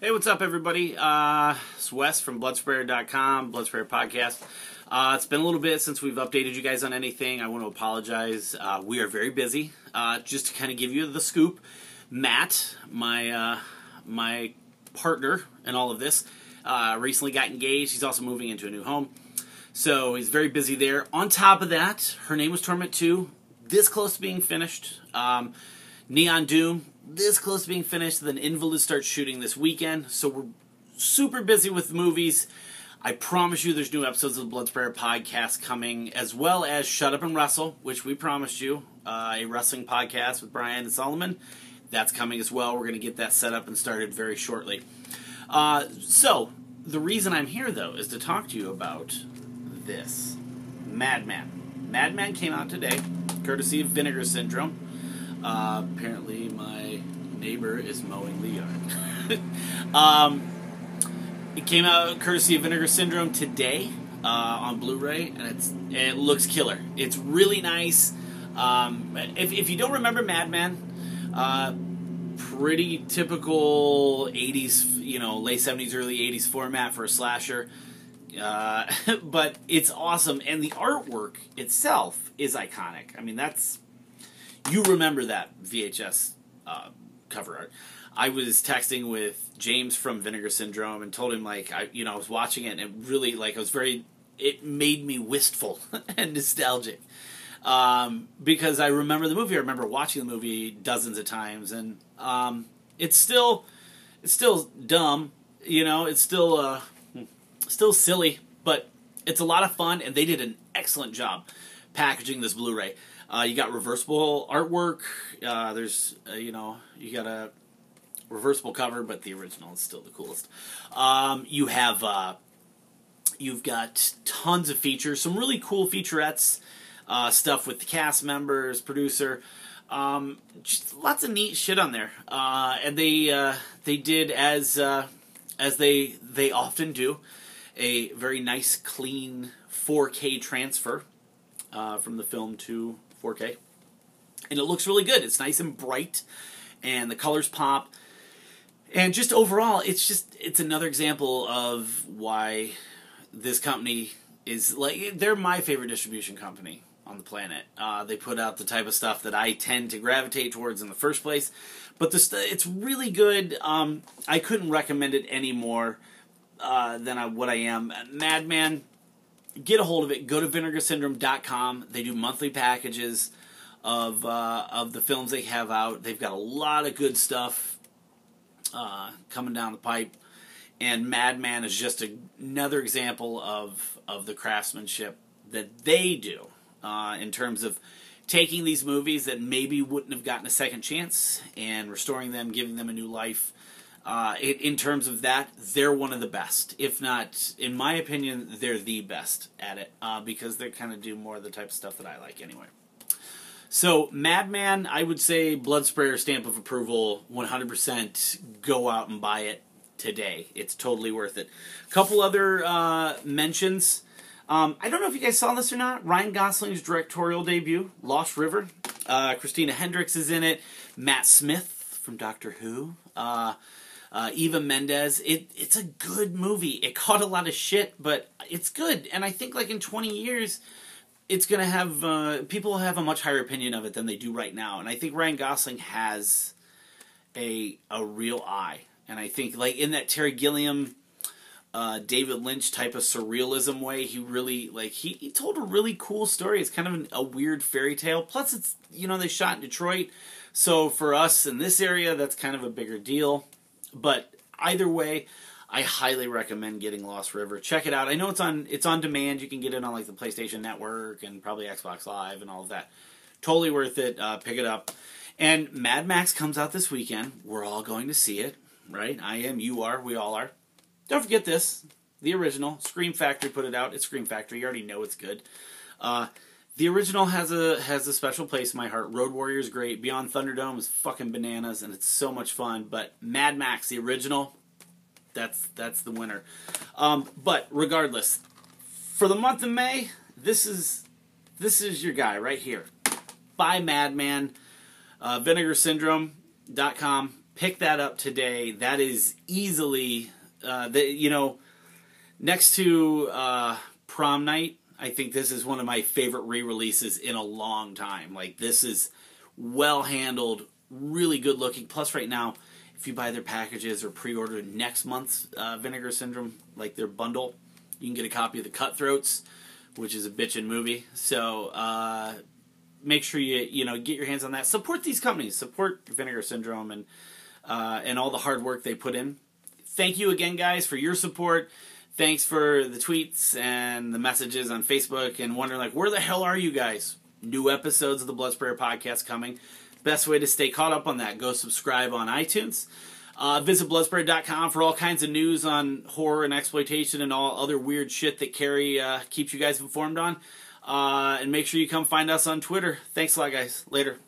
Hey, what's up, everybody? It's Wes from Bloodsprayer.com, Bloodsprayer Podcast. It's been a little bit since we've updated you guys on anything. I want to apologize. We are very busy. Just to kind of give you the scoop, Matt, my partner in all of this, recently got engaged. He's also moving into a new home. So he's very busy there. On top of that, Her Name Was Torment 2, this close to being finished. Neon Doom, this close to being finished. Then Invalid starts shooting this weekend. So we're super busy with movies. I promise you there's new episodes of the Bloodsprayer podcast coming, as well as Shut Up and Wrestle, which we promised you, a wrestling podcast with Brian and Solomon. That's coming as well. We're going to get that set up and started very shortly. So the reason I'm here, though, is to talk to you about this. Madman. Madman came out today, courtesy of Vinegar Syndrome. Apparently my neighbor is mowing the yard. It came out courtesy of Vinegar Syndrome today on Blu Ray, and it looks killer. It's really nice. If you don't remember Madman, pretty typical 80s, late 70s, early 80s format for a slasher. But it's awesome, and the artwork itself is iconic. I mean, you remember that VHS cover art. I was texting with James from Vinegar Syndrome and told him, I was watching it, and it really, it made me wistful and nostalgic. Because I remember the movie. I remember watching the movie dozens of times, and it's still dumb, it's still silly, but it's a lot of fun, and they did an excellent job packaging this Blu-ray. You got reversible artwork. There's, you got a reversible cover, but the original is still the coolest. You've got tons of features, some really cool featurettes, stuff with the cast members, producer, just lots of neat shit on there. And they did as they often do, a very nice, clean 4K transfer from the film to 4K, and it looks really good. It's nice and bright, and the colors pop, and just overall, it's another example of why this company is they're my favorite distribution company on the planet. They put out the type of stuff that I tend to gravitate towards in the first place, but it's really good. I couldn't recommend it any more than what I am. Madman. Get a hold of it. Go to vinegarsyndrome.com. They do monthly packages of the films they have out. They've got a lot of good stuff coming down the pipe. And Madman is just another example of the craftsmanship that they do in terms of taking these movies that maybe wouldn't have gotten a second chance and restoring them, giving them a new life. In terms of that, they're one of the best. If not, in my opinion, they're the best at it, because they kind of do more of the type of stuff that I like anyway. So, Madman, I would say Bloodsprayer stamp of approval, 100%. Go out and buy it today. It's totally worth it. A couple other mentions. I don't know if you guys saw this or not. Ryan Gosling's directorial debut, Lost River. Christina Hendricks is in it. Matt Smith from Doctor Who. Eva Mendes. It's a good movie. It caught a lot of shit, but it's good. And I think in 20 years, it's going to have, people will have a much higher opinion of it than they do right now. And I think Ryan Gosling has a real eye. And I think in that Terry Gilliam, David Lynch type of surrealism way, he really, he told a really cool story. It's kind of a weird fairy tale. Plus it's, they shot in Detroit. So for us in this area, that's kind of a bigger deal. But either way, I highly recommend getting Lost River. Check it out. I know it's on demand. You can get it on the PlayStation Network and probably Xbox Live and all of that. Totally worth it. Pick it up. And Mad Max comes out this weekend. We're all going to see it, right? I am. You are. We all are. Don't forget this. The original. Scream Factory put it out. It's Scream Factory. You already know it's good. The original has a special place in my heart. Road Warrior is great. Beyond Thunderdome is fucking bananas, and it's so much fun. But Mad Max, the original, that's the winner. But regardless, for the month of May, this is your guy right here. Buy Madman. VinegarSyndrome.com. pick that up today. That is easily, next to Prom Night, I think this is one of my favorite re-releases in a long time. Like, this is well handled, really good looking. Plus, right now, if you buy their packages or pre-order next month's Vinegar Syndrome, like their bundle, you can get a copy of The Cutthroats, which is a bitchin' movie. So make sure you get your hands on that. Support these companies. Support Vinegar Syndrome and all the hard work they put in. Thank you again, guys, for your support. Thanks for the tweets and the messages on Facebook and wondering, like, where the hell are you guys? New episodes of the Bloodsprayer podcast coming. Best way to stay caught up on that, go subscribe on iTunes. Visit Bloodsprayer.com for all kinds of news on horror and exploitation and all other weird shit that Carrie keeps you guys informed on. And make sure you come find us on Twitter. Thanks a lot, guys. Later.